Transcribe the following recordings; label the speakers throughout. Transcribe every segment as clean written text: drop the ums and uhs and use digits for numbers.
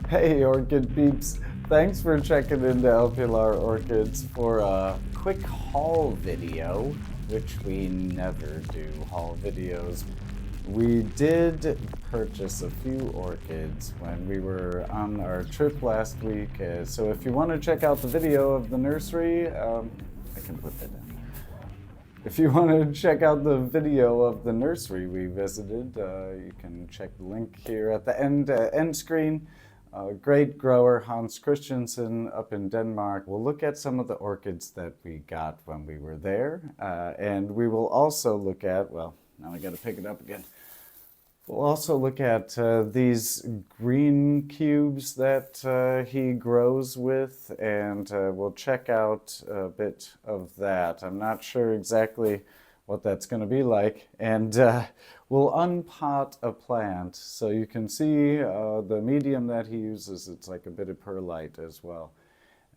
Speaker 1: Hey Orchid peeps, thanks for checking into Alpilar Orchids for a quick haul video, which we never do haul videos. We did purchase a few orchids when we were on our trip last week, so if you want to check out the video of the nursery, I can put that in. If you want to check out the video of the nursery we visited, you can check the link here at the end screen. Great grower Hans Christiansen up in Denmark. We'll look at some of the orchids that we got when we were there, and we will also look at, well, now I got to pick it up again. We'll also look at these green cubes that he grows with, and we'll check out a bit of that. I'm not sure exactly what that's going to be like, and we'll unpot a plant so you can see the medium that he uses. It's like a bit of perlite as well,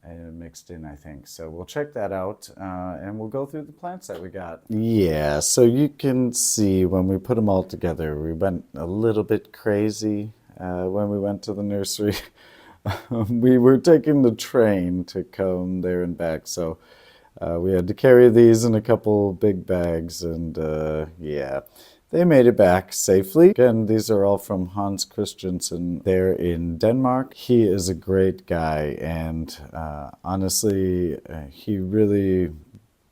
Speaker 1: mixed in, I think. So we'll check that out, and we'll go through the plants that we got. Yeah, so you can see when we put them all together, we went a little bit crazy when we went to the nursery. We were taking the train to come there and back, so we had to carry these in a couple big bags, and yeah, they made it back safely. Again, these are all from Hans Christiansen there in Denmark. He is a great guy, and honestly, he really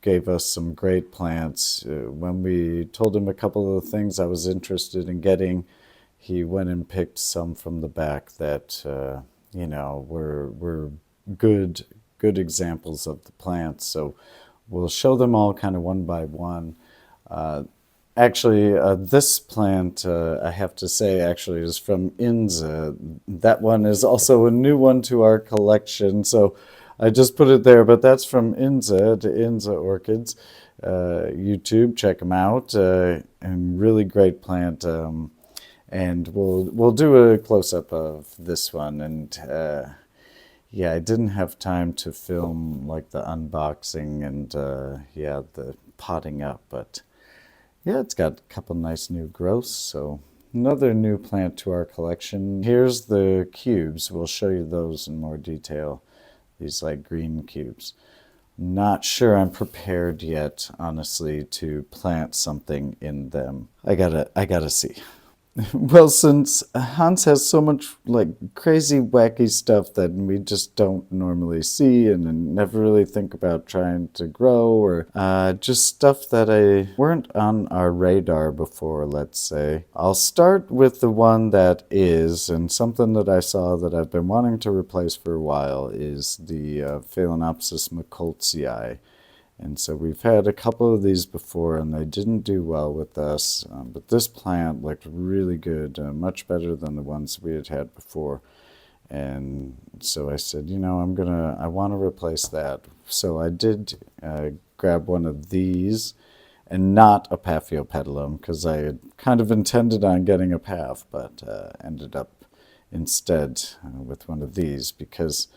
Speaker 1: gave us some great plants. When we told him a couple of the things I was interested in getting, he went and picked some from the back that, you know, were good examples of the plants. So we'll show them all kind of one by one. Actually, this plant, I have to say, actually is from Ynse. That one is also a new one to our collection, so I just put it there, but that's from Ynse, to Ynse Orchids. YouTube, check them out, and really great plant. And we'll do a close-up of this one, and yeah, I didn't have time to film like the unboxing and yeah, the potting up, but yeah, it's got a couple nice new growths, so another new plant to our collection. Here's the cubes. We'll show you those in more detail. These like green cubes. Not sure I'm prepared yet, honestly, to plant something in them. I gotta see. Well, since Hans has so much like crazy wacky stuff that we just don't normally see and never really think about trying to grow, or just stuff that weren't on our radar before, let's say. I'll start with the one that is, and something that I saw that I've been wanting to replace for a while is the phalaenopsis McCultzii. And so we've had a couple of these before, and they didn't do well with us. But this plant looked really good, much better than the ones we had before. And so I said, you know, I want to replace that. So I did grab one of these, and not a Paphiopedilum, because I had kind of intended on getting a Paph, but ended up instead with one of these, because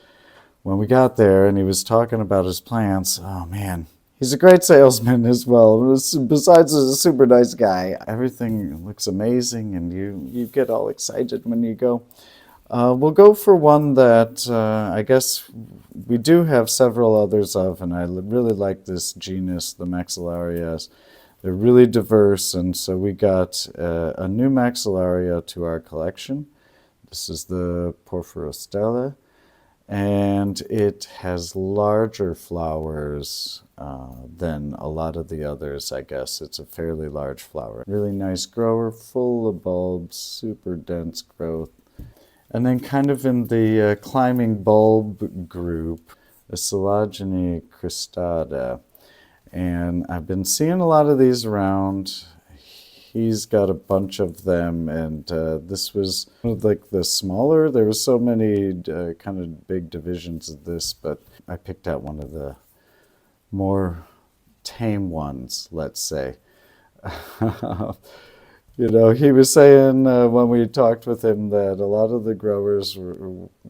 Speaker 1: when we got there and he was talking about his plants, oh man, he's a great salesman as well. Besides, he's a super nice guy. Everything looks amazing, and you get all excited when you go. We'll go for one that I guess we do have several others of, and I really like this genus, the Maxillarias. They're really diverse, and so we got a new Maxillaria to our collection. This is the Porphyrostella. And it has larger flowers than a lot of the others, I guess. It's a fairly large flower. Really nice grower, full of bulbs, super dense growth. And then kind of in the climbing bulb group, the Coelogyne cristata. And I've been seeing a lot of these around. He's got a bunch of them, and this was like the smaller. There were so many kind of big divisions of this, but I picked out one of the more tame ones, let's say. You know, he was saying when we talked with him that a lot of the growers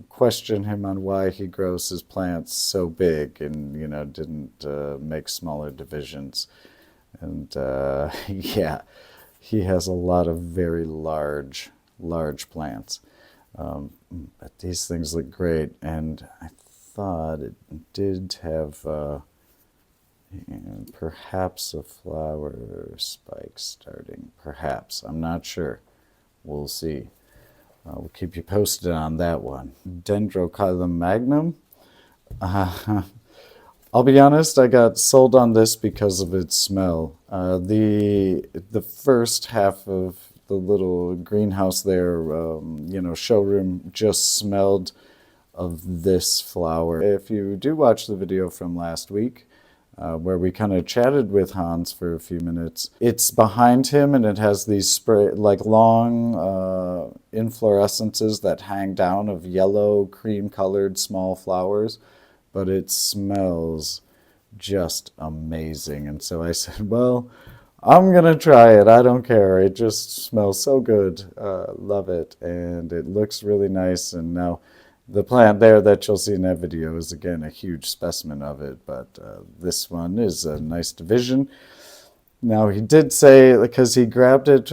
Speaker 1: question him on why he grows his plants so big and, you know, didn't make smaller divisions. And yeah, he has a lot of very large plants. But these things look great, and I thought it did have perhaps a flower spike starting. Perhaps. I'm not sure. We'll see. We'll keep you posted on that one. Dendrochilum magnum. I'll be honest, I got sold on this because of its smell. The first half of the little greenhouse there, showroom, just smelled of this flower. If you do watch the video from last week, where we kind of chatted with Hans for a few minutes, it's behind him and it has these long inflorescences that hang down of yellow, cream-colored small flowers, but it smells just amazing. And so I said, well, I'm going to try it. I don't care. It just smells so good. Love it. And it looks really nice. And now the plant there that you'll see in that video is, again, a huge specimen of it. But this one is a nice division. Now, he did say, because he grabbed it,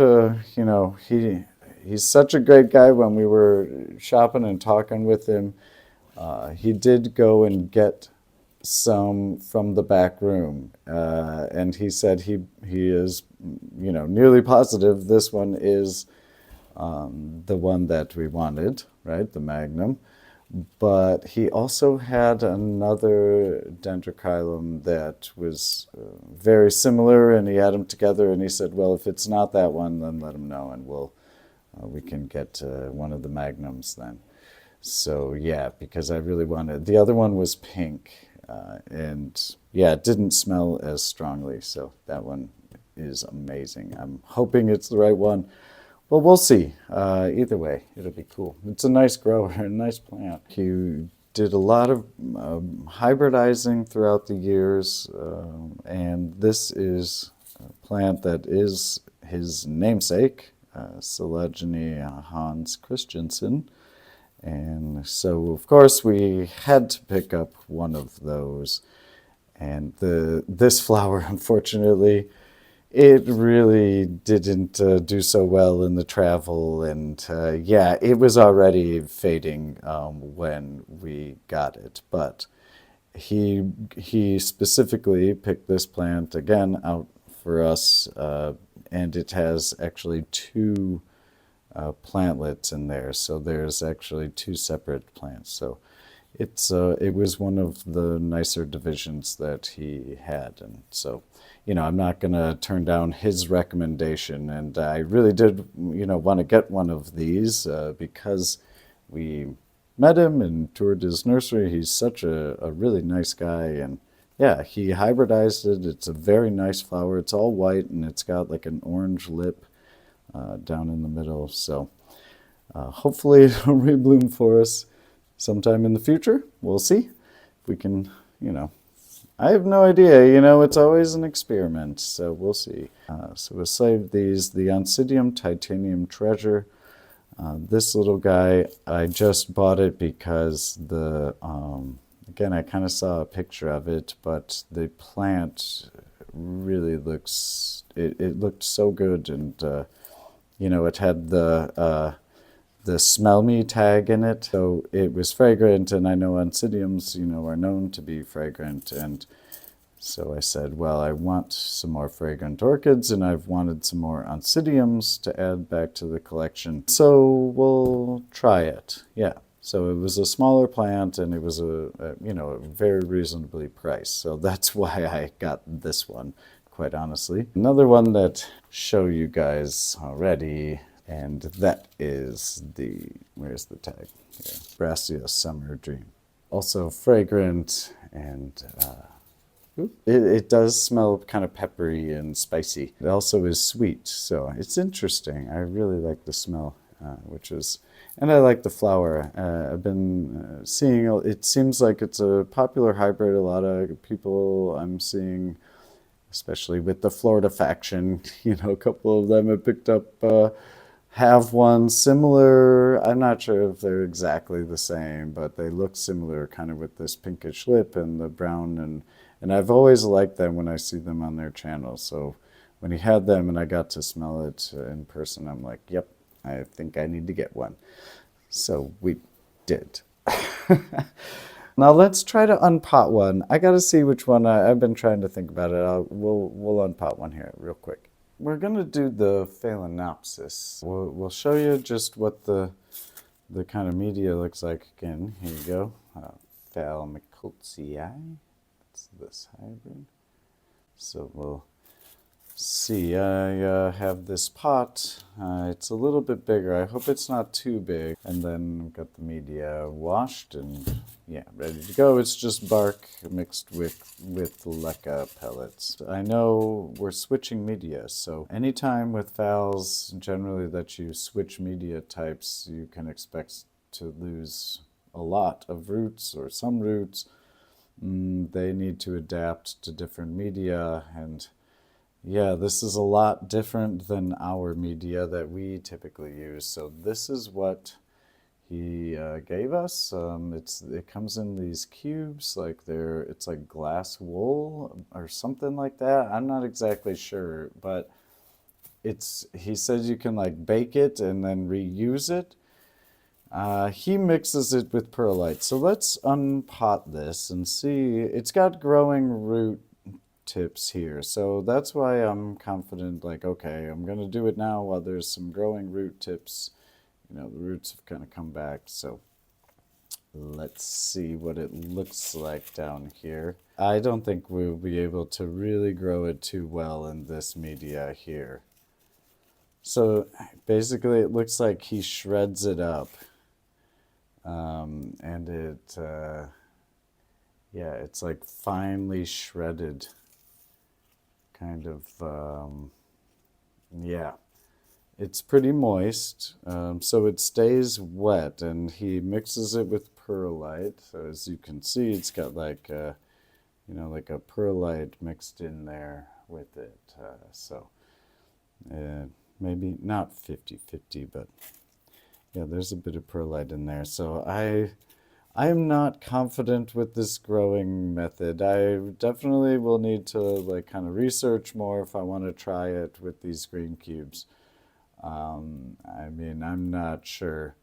Speaker 1: he's such a great guy. When we were shopping and talking with him, he did go and get some from the back room, and he said he is nearly positive this one is the one that we wanted, right, the Magnum. But he also had another Dendrochilum that was very similar, and he had them together, and he said, well, if it's not that one, then let him know, and we can get one of the Magnums then. So yeah, because I really wanted, the other one was pink, and yeah, it didn't smell as strongly, so that one is amazing. I'm hoping it's the right one. Well, we'll see. Either way, it'll be cool. It's a nice grower, a nice plant. He did a lot of hybridizing throughout the years, and this is a plant that is his namesake, Coelogyne Hans Christiansen. And so, of course, we had to pick up one of those. And this flower, unfortunately, it really didn't do so well in the travel. And yeah, it was already fading when we got it. But he specifically picked this plant, again, out for us. And it has actually two plantlets in there, so there's actually two separate plants. So it was one of the nicer divisions that he had, and so I'm not gonna turn down his recommendation. And I really did want to get one of these because we met him and toured his nursery. He's such a really nice guy, and yeah, he hybridized it. It's a very nice flower. It's all white and it's got like an orange lip down in the middle. So hopefully it'll rebloom for us sometime in the future. We'll see if we can, I have no idea. It's always an experiment. So we'll see. So we'll save these. The Oncidium Titanium Treasure. This little guy, I just bought it because again, I kind of saw a picture of it, but the plant really looks, it looked so good. And it had the smell me tag in it, so it was fragrant, and I know Oncidiums, are known to be fragrant, and so I said, well, I want some more fragrant orchids, and I've wanted some more Oncidiums to add back to the collection, so we'll try it. Yeah, so it was a smaller plant, and it was a very reasonably priced, so that's why I got this one, quite honestly. Another one that show you guys already, and that is where's the tag? Here. Brassia Summer Dream. Also fragrant, and it does smell kind of peppery and spicy. It also is sweet, so it's interesting. I really like the smell, and I like the flower. I've been seeing, it seems like it's a popular hybrid. A lot of people I'm seeing, especially with the Florida faction, a couple of them have picked up, have one similar. I'm not sure if they're exactly the same, but they look similar, kind of with this pinkish lip and the brown, and I've always liked them when I see them on their channel. So when he had them and I got to smell it in person, I'm like, yep, I think I need to get one. So we did. Now let's try to unpot one. I gotta see which one. I've been trying to think about it. We'll unpot one here real quick. We're gonna do the phalaenopsis. We'll show you just what the kind of media looks like. Again, here you go. Phalaenopsis. That's this hybrid. So we'll see. I have this pot. It's a little bit bigger. I hope it's not too big. And then we've got the media washed and yeah, ready to go. It's just bark mixed with leca pellets. I know we're switching media, so anytime with phals, generally that you switch media types, you can expect to lose a lot of roots or some roots. They need to adapt to different media, and yeah, this is a lot different than our media that we typically use. So this is what he gave us. It comes in these cubes, like it's like glass wool or something like that. I'm not exactly sure, but he says you can like bake it and then reuse it. He mixes it with perlite. So let's unpot this and see. It's got growing root tips here, so that's why I'm confident, like, okay, I'm gonna do it now while there's some growing root tips. You know, the roots have kind of come back, so let's see what it looks like down here. I don't think we'll be able to really grow it too well in this media here. So basically it looks like he shreds it up, and yeah, it's like finely shredded kind of, yeah, it's pretty moist, so it stays wet, and he mixes it with perlite. So as you can see, it's got like like a perlite mixed in there with it. So maybe not 50-50, but yeah, there's a bit of perlite in there. So I'm not confident with this growing method. I definitely will need to like kind of research more if I want to try it with these green cubes. I mean, I'm not sure.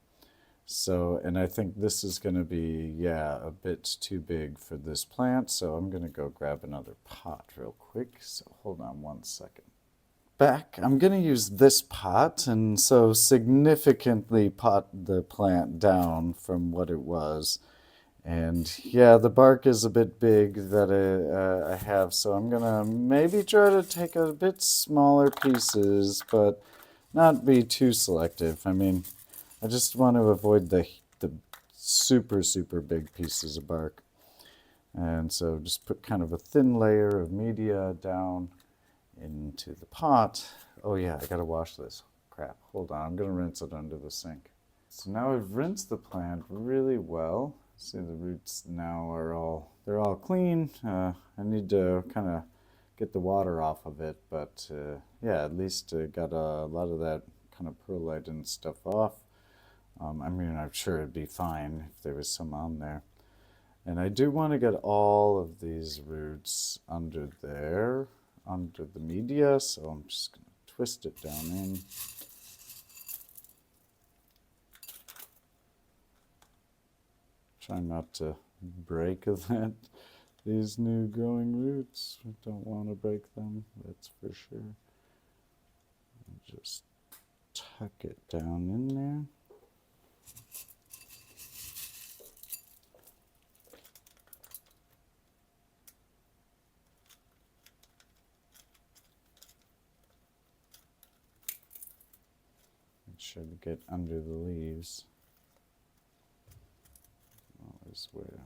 Speaker 1: So, and I think this is going to be, yeah, a bit too big for this plant. So I'm going to go grab another pot real quick. So hold on one second. Back, I'm going to use this pot and so significantly pot the plant down from what it was. And yeah, the bark is a bit big that I have, so I'm gonna maybe try to take a bit smaller pieces, but not be too selective. I mean, I just want to avoid the super, super big pieces of bark. And so just put kind of a thin layer of media down into the pot. Oh yeah, I gotta wash this. Crap, hold on, I'm gonna rinse it under the sink. So now I've rinsed the plant really well. See, the roots now they're all clean. I need to kind of get the water off of it, but yeah, at least got a lot of that kind of perlite and stuff off. I mean, I'm sure it'd be fine if there was some on there. And I do want to get all of these roots under there, under the media, so I'm just going to twist it down in. Try not to break these new growing roots. We don't want to break them, that's for sure. Just tuck it down in there. Make sure to get under the leaves. Always where.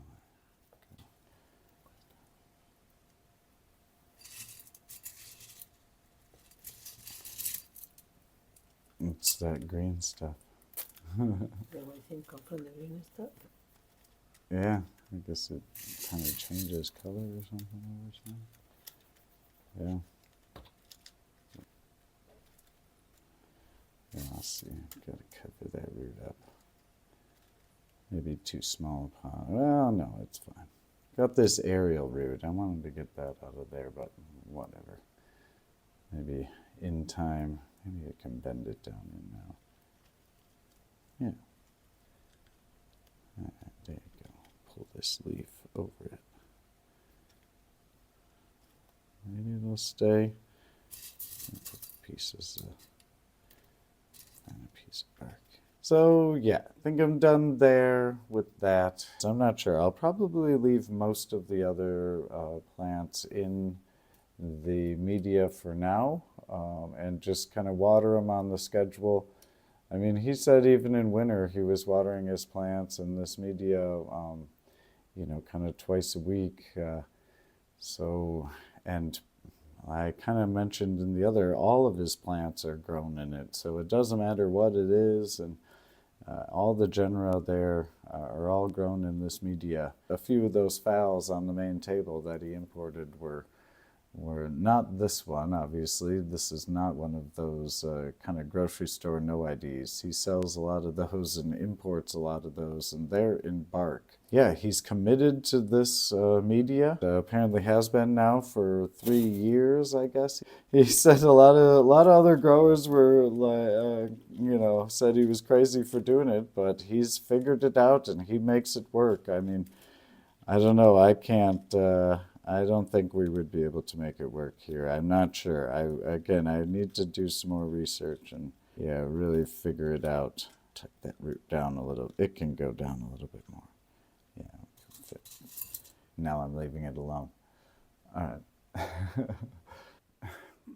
Speaker 1: It's that green stuff.
Speaker 2: The white thing come from the green stuff?
Speaker 1: Yeah, I guess it kind of changes color or something over time. Yeah. Yeah, I'll see. Gotta cover that root up. Maybe too small a pot. Well, no, it's fine. Got this aerial root. I wanted to get that out of there, but whatever. Maybe in time. Maybe I can bend it down in now. Yeah. There you go. Pull this leaf over it. Maybe it'll stay. Put pieces and a piece of bark. So yeah, I think I'm done there with that. So I'm not sure. I'll probably leave most of the other plants in the media for now, and just kind of water them on the schedule. I mean, he said even in winter he was watering his plants in this media, you know, kind of twice a week. And I kind of mentioned in the other, all of his plants are grown in it, so it doesn't matter what it is, and all the genera there are all grown in this media. A few of those phals on the main table that he imported were not this one, obviously. This is not one of those kind of grocery store no IDs. He sells a lot of those and imports a lot of those, and they're in bark. Yeah, he's committed to this media. Apparently has been now for 3 years, I guess. He said a lot of other growers were like, you know, said he was crazy for doing it, but he's figured it out and he makes it work. I mean, I don't know. I can't. I don't think we would be able to make it work here. I'm not sure. I need to do some more research and yeah, really figure it out. Tuck that root down a little. It can go down a little bit more. Yeah. Now I'm leaving it alone. All right.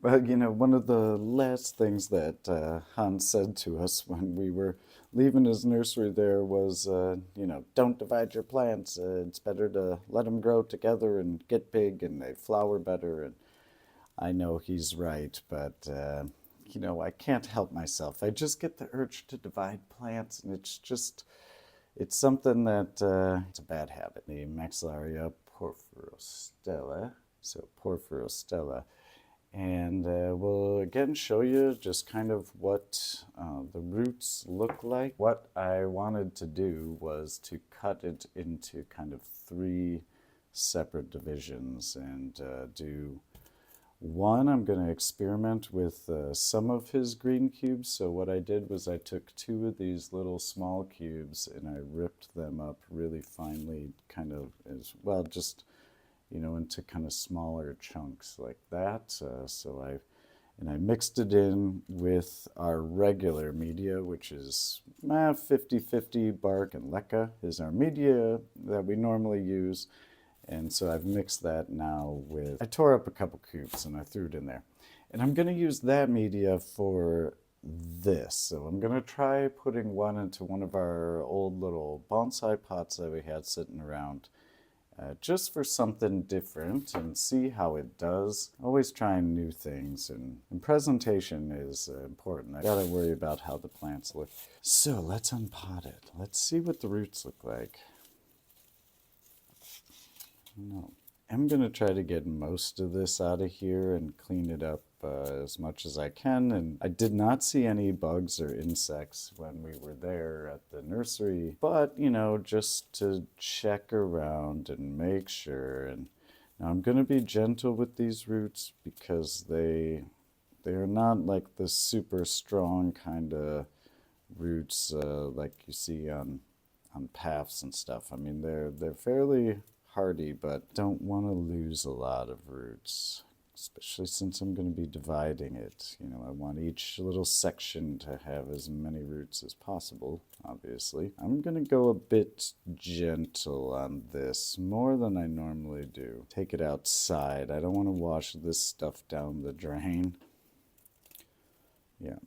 Speaker 1: But, you know, one of the last things that Hans said to us when we were leaving his nursery there was, you know, don't divide your plants. It's better to let them grow together and get big and they flower better. And I know he's right, but, you know, I can't help myself. I just get the urge to divide plants, and it's something that, it's a bad habit. The Maxillaria porphyrostella, so porphyrostella. And we'll again show you just kind of what the roots look like. What I wanted to do was to cut it into kind of 3 separate divisions and do one. I'm going to experiment with some of his green cubes. So what I did was I took 2 of these little small cubes and I ripped them up really finely, kind of as well, just, you know, into kind of smaller chunks like that. I mixed it in with our regular media, which is 50-50 bark and leca is our media that we normally use. And so I've mixed that now with, I tore up a couple cubes and I threw it in there. And I'm going to use that media for this. So I'm going to try putting one into one of our old little bonsai pots that we had sitting around. Just for something different and see how it does. Always trying new things, and presentation is important. I gotta worry about how the plants look. So let's unpot it. Let's see what the roots look like. No. I'm gonna try to get most of this out of here and clean it up as much as I can. And I did not see any bugs or insects when we were there at the nursery, but you know, just to check around and make sure. And now I'm gonna be gentle with these roots because they're not like the super strong kind of roots like you see on paths and stuff. I mean, they're fairly hardy, but don't want to lose a lot of roots, especially since I'm going to be dividing it. You know, I want each little section to have as many roots as possible, obviously. I'm going to go a bit gentle on this, more than I normally do. Take it outside. I don't want to wash this stuff down the drain. Yeah.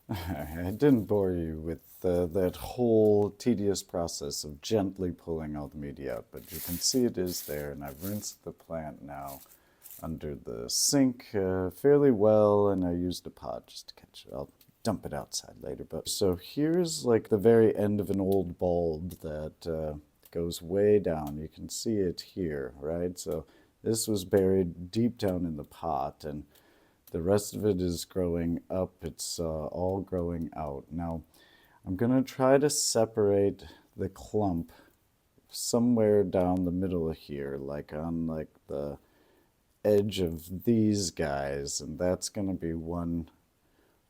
Speaker 1: I didn't bore you with that whole tedious process of gently pulling all the media up, but you can see it is there, and I've rinsed the plant now under the sink fairly well, and I used a pot just to catch it. I'll dump it outside later. But so here's like the very end of an old bulb that goes way down. You can see it here, right? So this was buried deep down in the pot, and the rest of it is growing up. It's all growing out. Now, I'm going to try to separate the clump somewhere down the middle here, like on like the edge of these guys, and that's going to be one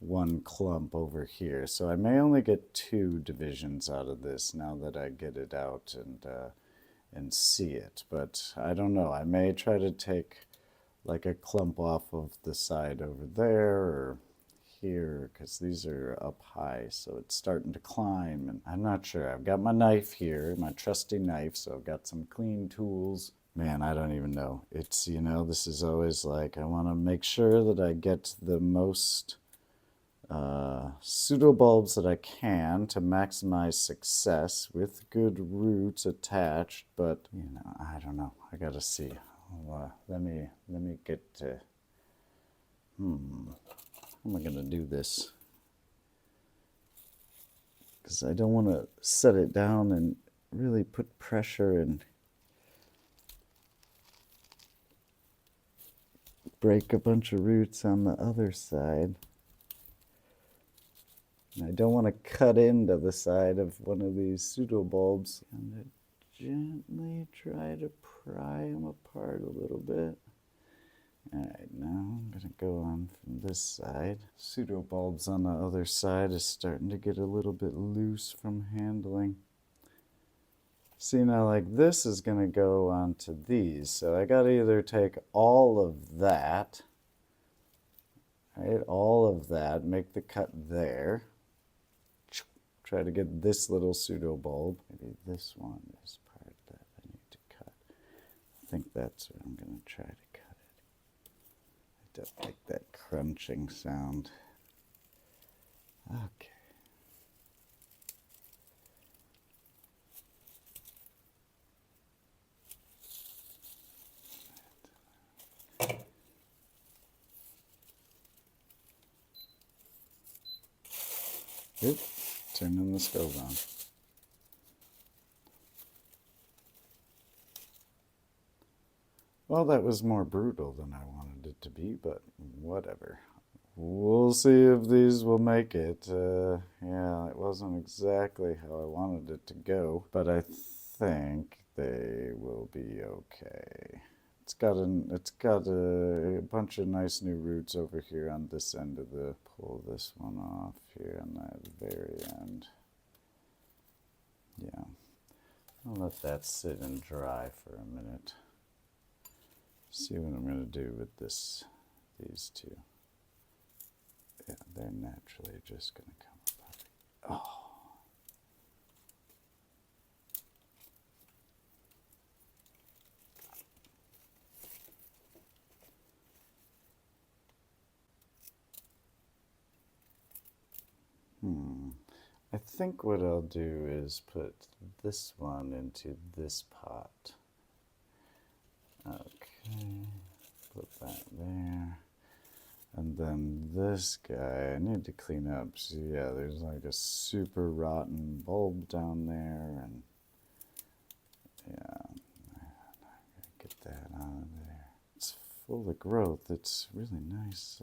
Speaker 1: one clump over here. So I may only get 2 divisions out of this now that I get it out and see it. But I don't know. I may try to take like a clump off of the side over there or here, because these are up high, so it's starting to climb, and I'm not sure. I've got my knife here, my trusty knife, so I've got some clean tools. Man, I don't even know. It's, you know, this is always like, I want to make sure that I get the most pseudobulbs that I can to maximize success with good roots attached, but, you know, I don't know. I gotta see. Let me get to, how am I gonna do this? Because I don't want to set it down and really put pressure and break a bunch of roots on the other side. And I don't want to cut into the side of one of these pseudobulbs. And gently try to pry them apart a little bit. Alright, now I'm going to go on from this side. Pseudobulbs on the other side is starting to get a little bit loose from handling. See, now like this is going to go onto these, so I got to either take all of that, right, all of that, make the cut there, try to get this little pseudobulb. Maybe this one is part that I need to cut. I think that's where I'm going to try to cut it. I don't like that crunching sound. Okay. Oop, turning the stove on. Well, that was more brutal than I wanted it to be, but whatever. We'll see if these will make it. Yeah, it wasn't exactly how I wanted it to go, but I think they will be okay. It's got a bunch of nice new roots over here on this end of the, pull this one off here on that very end. Yeah, I'll let that sit and dry for a minute. See what I'm going to do with these two. Yeah, they're naturally just going to come apart. Oh. I think what I'll do is put this one into this pot. Okay, put that there. And then this guy, I need to clean up. So yeah, there's like a super rotten bulb down there, and yeah, I gotta get that out of there. It's full of growth. It's really nice.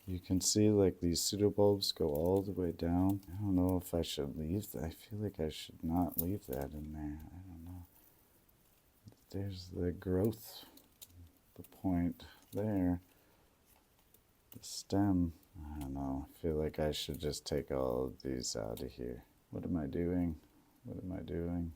Speaker 1: You can see like these pseudobulbs go all the way down. I don't know if I should leave that. I feel like I should not leave that in there. I don't know. There's the growth, the point there. The stem. I don't know. I feel like I should just take all of these out of here. What am I doing? What am I doing?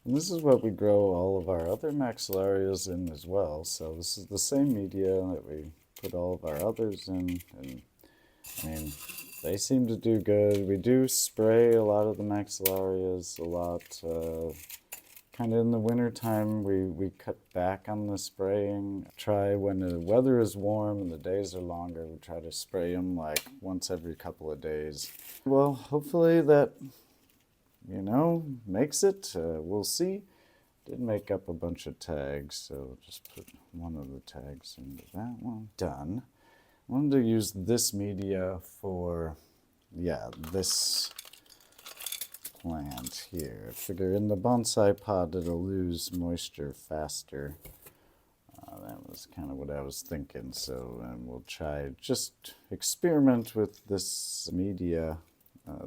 Speaker 1: And this is what we grow all of our other maxillarias in as well. So this is the same media that we put all of our others in. And I mean, they seem to do good. We do spray a lot of the maxillarias a lot. Kind of in the winter time, we cut back on the spraying. Try when the weather is warm and the days are longer, we try to spray them like once every couple of days. Well, hopefully that, you know, makes it. We'll see. Did make up a bunch of tags, so just put one of the tags into that one. Done. I wanted to use this media for, yeah, this plant here. I figure in the bonsai pot it'll lose moisture faster. That was kind of what I was thinking, so we'll try just experiment with this media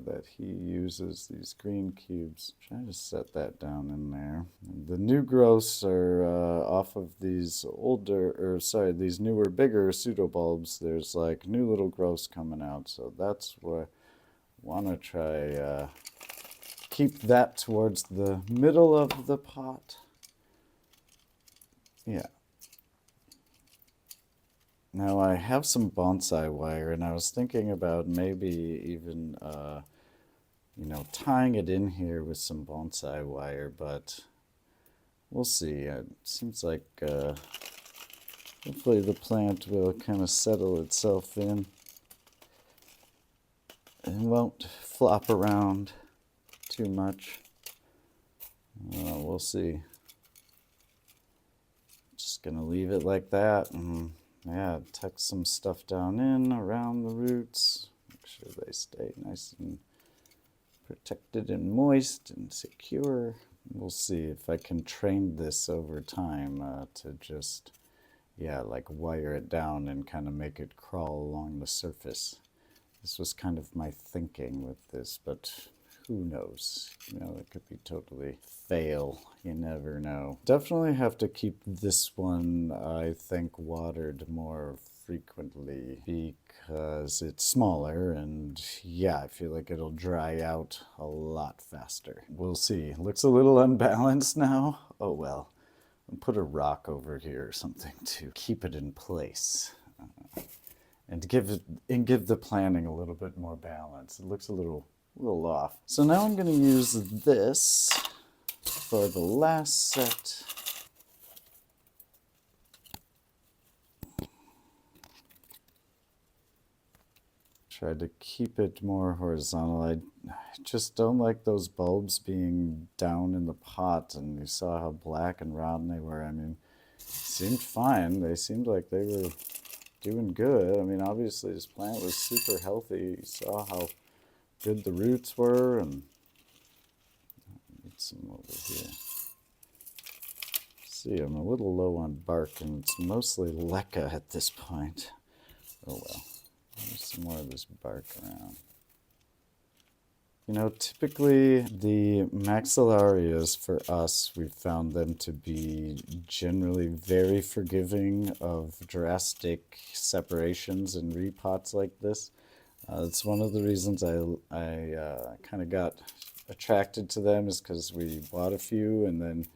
Speaker 1: that he uses, these green cubes. Try to set that down in there. And the new growths are off of these these newer, bigger pseudobulbs. There's like new little growths coming out, so that's what I want to try. Keep that towards the middle of the pot. Yeah. Now I have some bonsai wire, and I was thinking about maybe even, you know, tying it in here with some bonsai wire, but we'll see. It seems like hopefully the plant will kind of settle itself in and won't flop around too much. We'll see. Just gonna leave it like that, and yeah, tuck some stuff down in around the roots. Make sure they stay nice and protected and moist and secure. We'll see if I can train this over time to just, yeah, like wire it down and kind of make it crawl along the surface. This was kind of my thinking with this, but who knows? You know, it could be totally fail. You never know. Definitely have to keep this one, I think, watered more frequently because it's smaller, and yeah, I feel like it'll dry out a lot faster. We'll see. Looks a little unbalanced now. Oh well. I'll put a rock over here or something to keep it in place. And give the planting a little bit more balance. It looks a little off. So now I'm going to use this for the last set. Try to keep it more horizontal. I just don't like those bulbs being down in the pot, and you saw how black and round they were. I mean, seemed fine. They seemed like they were doing good. I mean, obviously this plant was super healthy. You saw how good the roots were, and need some over here. See, I'm a little low on bark, and it's mostly leca at this point. Oh well, there's some more of this bark around. You know, typically the maxillarias for us, we've found them to be generally very forgiving of drastic separations in repots like this. It's one of the reasons I kind of got attracted to them, is because we bought a few and then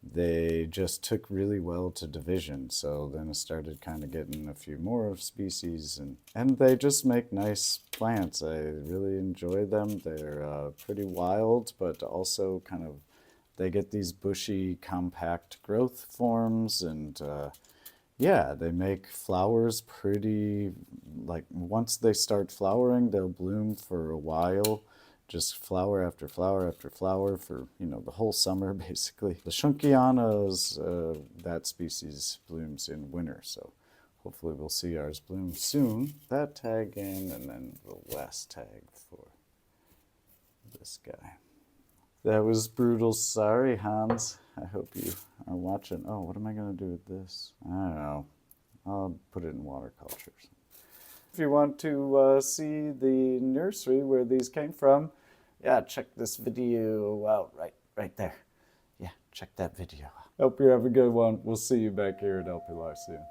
Speaker 1: they just took really well to division. So then I started kind of getting a few more species, and they just make nice plants. I really enjoy them. They're pretty wild, but also kind of, they get these bushy, compact growth forms, and yeah, they make flowers pretty, like once they start flowering, they'll bloom for a while. Just flower after flower after flower for, you know, the whole summer basically. The Schunkiana's, that species blooms in winter, so hopefully we'll see ours bloom soon. That tag in, and then the last tag for this guy. That was brutal. Sorry, Hans. I hope you are watching. Oh, what am I going to do with this? I don't know. I'll put it in watercolor. If you want to see the nursery where these came from, yeah, check this video out right there. Yeah, check that video out. Hope you have a good one. We'll see you back here at LP Live soon.